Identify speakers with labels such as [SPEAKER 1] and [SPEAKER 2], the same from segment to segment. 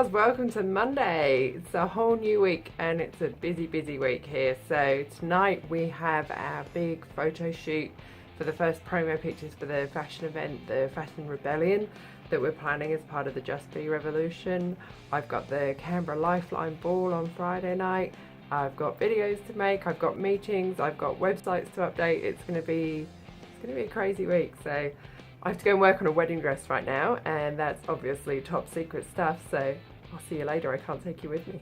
[SPEAKER 1] Rockstars, welcome to Monday. It's a whole new week and it's a busy week here. So tonight we have our big photo shoot for the first promo pictures for the fashion event, the Fashion Rebellion, that we're planning as part of the Just Be Revolution. I've got the Canberra Lifeline Ball on Friday night. I've got videos to make, I've got meetings, I've got websites to update. It's gonna be a crazy week. So I have to go and work on a wedding dress right now, and that's obviously top secret stuff, so I'll see you later. I can't take you with me.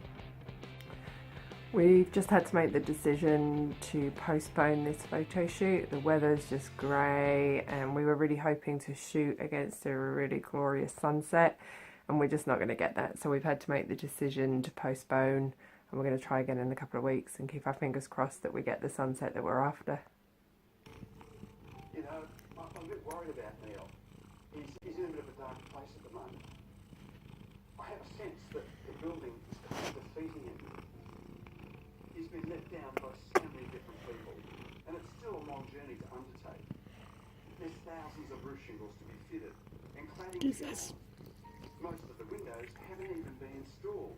[SPEAKER 1] We've just had to make the decision to postpone this photo shoot. The weather's just grey and we were really hoping to shoot against a really glorious sunset, and we're just not going to get that. So we've had to make the decision to postpone, and we're going to try again in a couple of weeks and keep our fingers crossed that we get the sunset that we're after.
[SPEAKER 2] You know, I'm a bit worried about Neil. He's in a bit of a dark place at the moment. I have a sense that the building is kind of defeating him. He's been let down by so many different people, and it's still a long journey to undertake. There's thousands of roof shingles to be fitted, and cladding to be on. Most of the windows haven't even been installed.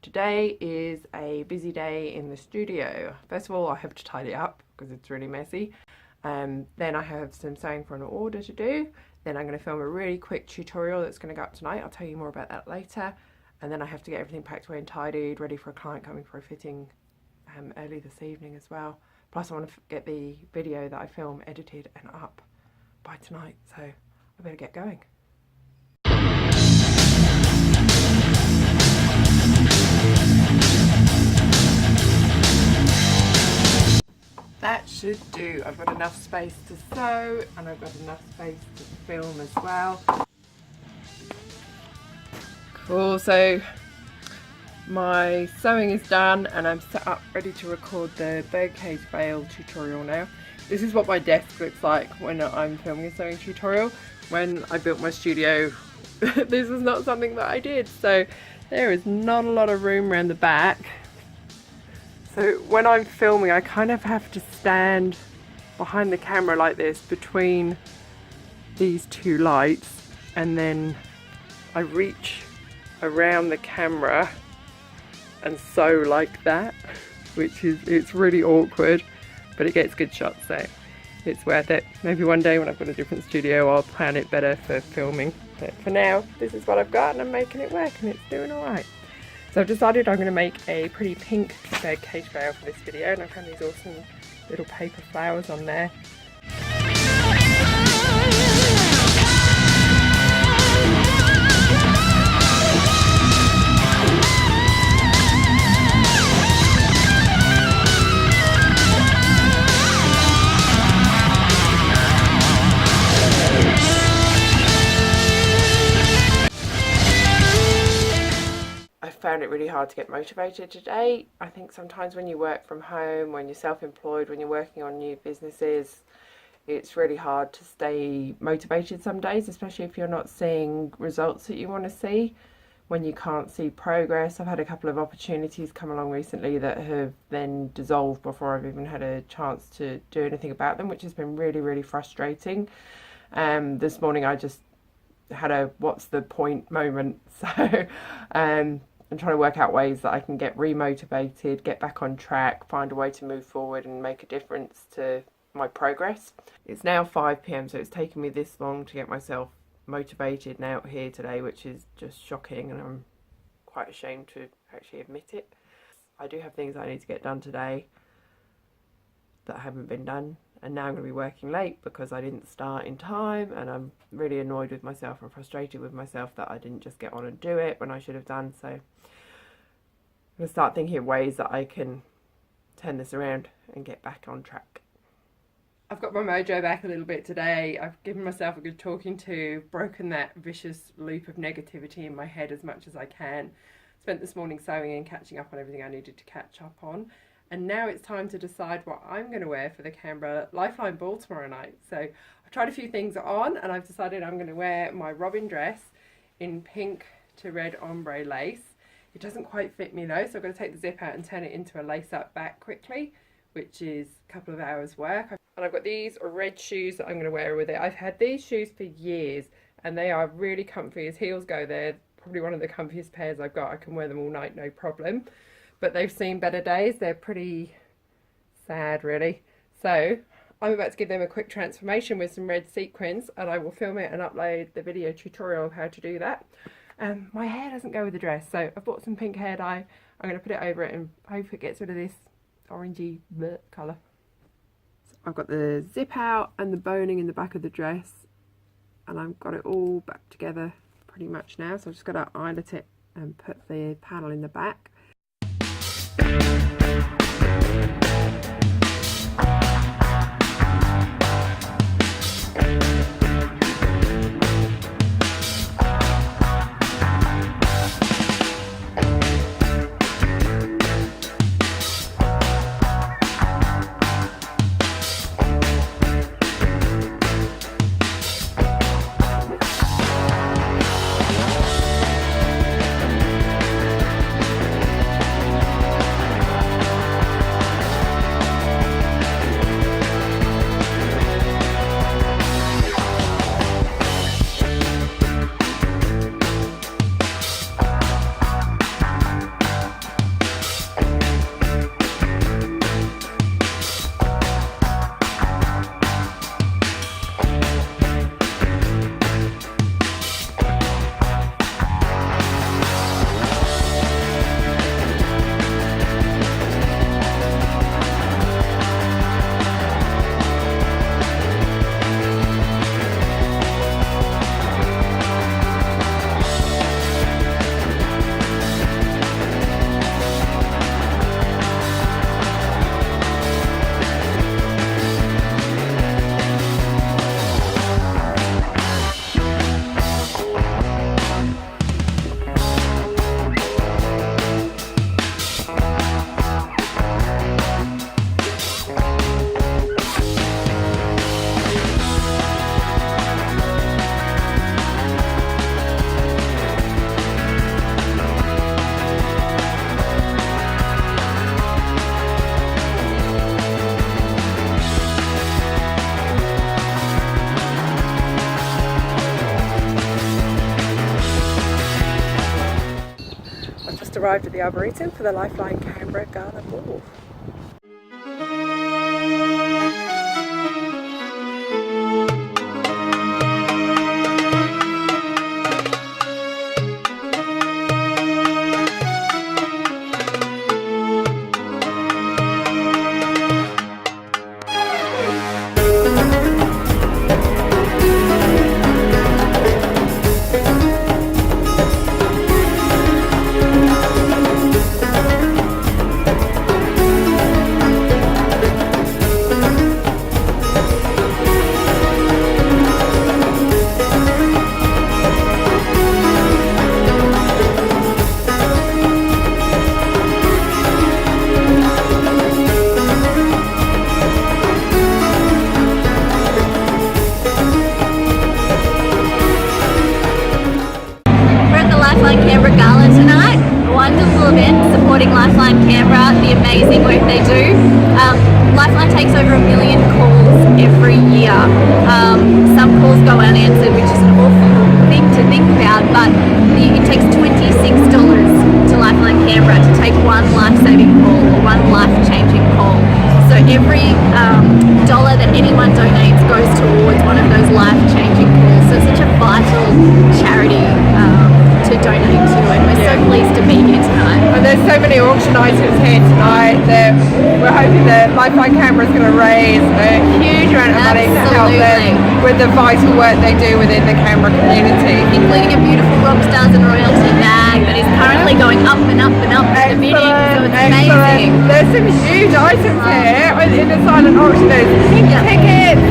[SPEAKER 1] Today is a busy day in the studio. First of all, I have to tidy up because it's really messy. Then I have some sewing for an order to do. Then I'm going to film a really quick tutorial that's going to go up tonight. I'll tell you more about that later. And then I have to get everything packed away and tidied, ready for a client coming for a fitting early this evening as well. Plus I want to get the video that I film edited and up by tonight, so I better get going. That should do. I've got enough space to sew and I've got enough space to film as well. Cool, so my sewing is done and I'm set up ready to record the birdcage veil tutorial now. This is what my desk looks like when I'm filming a sewing tutorial. When I built my studio, this is not something that I did, so there is not a lot of room around the back. So when I'm filming, I kind of have to stand behind the camera like this between these two lights, and then I reach around the camera and sew like that, it's really awkward, but it gets good shots, so it's worth it. Maybe one day when I've got a different studio, I'll plan it better for filming. But for now, this is what I've got and I'm making it work and it's doing alright. So I've decided I'm going to make a pretty pink birdcage veil for this video, and I've found these awesome little paper flowers on there. I found it really hard to get motivated today. I think sometimes when you work from home, when you're self-employed, when you're working on new businesses, it's really hard to stay motivated some days, especially if you're not seeing results that you want to see, when you can't see progress. I've had a couple of opportunities come along recently that have then dissolved before I've even had a chance to do anything about them, which has been really frustrating. This morning I just had a what's the point moment, so I'm trying to work out ways that I can get remotivated, get back on track, find a way to move forward and make a difference to my progress. It's now 5 PM, so it's taken me this long to get myself motivated and out here today, which is just shocking, and I'm quite ashamed to actually admit it. I do have things I need to get done today that haven't been done, and now I'm going to be working late because I didn't start in time, and I'm really annoyed with myself and frustrated with myself that I didn't just get on and do it when I should have done. So I'm going to start thinking of ways that I can turn this around and get back on track. I've got my mojo back a little bit today. I've given myself a good talking to, broken that vicious loop of negativity in my head as much as I can. Spent this morning sewing and catching up on everything I needed to catch up on. And now it's time to decide what I'm going to wear for the Canberra Lifeline Ball tomorrow night. So I've tried a few things on and I've decided I'm going to wear my robin dress in pink to red ombre lace. It doesn't quite fit me though, so I'm going to take the zip out and turn it into a lace up back quickly, which is a couple of hours work. And I've got these red shoes that I'm going to wear with it. I've had these shoes for years and they are really comfy. As heels go, they're probably one of the comfiest pairs I've got. I can wear them all night, no problem. But they've seen better days. They're pretty sad, really. So I'm about to give them a quick transformation with some red sequins, and I will film it and upload the video tutorial of how to do that. My hair doesn't go with the dress, so I've bought some pink hair dye. I'm going to put it over it and hope it gets rid of this orangey colour. So I've got the zip out and the boning in the back of the dress, and I've got it all back together pretty much now. So I've just got to eyelet it and put the panel in the back. Arrived at the Arboretum for the Lifeline Canberra Gala Ball.
[SPEAKER 3] The amazing work they do. Lifeline takes over 1 million calls every year. Some calls go unanswered, which is an awful thing to think about, but it takes $26 to Lifeline Canberra to take one life-saving call or one life-changing call. So every dollar that anyone donates goes towards one of those life-changing calls. So it's such a vital charity to donate to, and we're so pleased to be here tonight.
[SPEAKER 1] And there's so many auction items here tonight that we're hoping that Lifeline Canberra is going to raise a huge amount of money to help them with the vital work they do within the Canberra community.
[SPEAKER 3] Including a beautiful Rockstars and royalty bag that is currently going up and up and up in the bidding, so it's amazing.
[SPEAKER 1] There's some huge items here in the silent auction. There's pink tickets,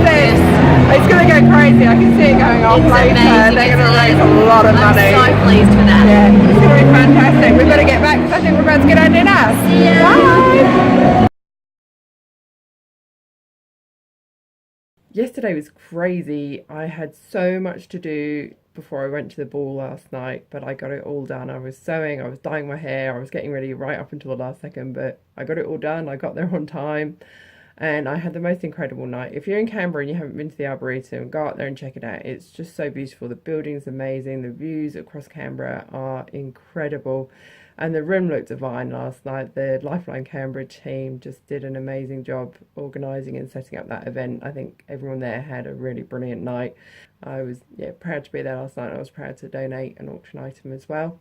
[SPEAKER 1] it's going to go crazy. I can see it going off later.
[SPEAKER 3] Amazing.
[SPEAKER 1] They're going to raise a lot of money.
[SPEAKER 3] I'm so pleased for that.
[SPEAKER 1] Yeah, it's going to be fantastic. We've got to get back because I think we're about to get our dinner.
[SPEAKER 3] See ya.
[SPEAKER 1] Bye. Yesterday was crazy. I had so much to do before I went to the ball last night, but I got it all done. I was sewing, I was dyeing my hair, I was getting ready right up until the last second, but I got it all done. I got there on time. and I had the most incredible night. If you're in Canberra and you haven't been to the Arboretum, go out there and check it out. It's just so beautiful. The building's amazing. The views across Canberra are incredible. And the room looked divine last night. The Lifeline Canberra team just did an amazing job organising and setting up that event. I think everyone there had a really brilliant night. I was proud to be there last night. I was proud to donate an auction item as well.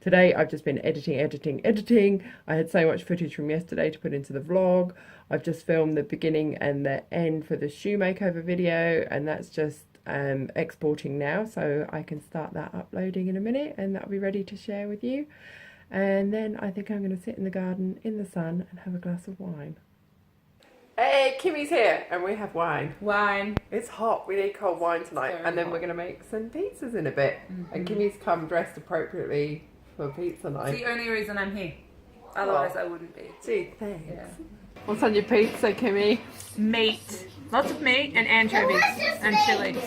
[SPEAKER 1] Today I've just been editing. I had so much footage from yesterday to put into the vlog. I've just filmed the beginning and the end for the shoe makeover video, and that's just exporting now, so I can start that uploading in a minute, and that'll be ready to share with you. And then I think I'm going to sit in the garden in the sun and have a glass of wine. Hey, Kimmy's here and we have wine.
[SPEAKER 4] Wine.
[SPEAKER 1] It's hot, we need cold wine tonight. And then we're going to make some pizzas in a bit. And Kimmy's come dressed appropriately for pizza night.
[SPEAKER 4] It's the only reason I'm here. Otherwise I wouldn't be.
[SPEAKER 1] Gee, thanks.
[SPEAKER 4] Yeah.
[SPEAKER 1] What's on your pizza, Kimmy?
[SPEAKER 4] Meat. Lots of meat and anchovies and chilies.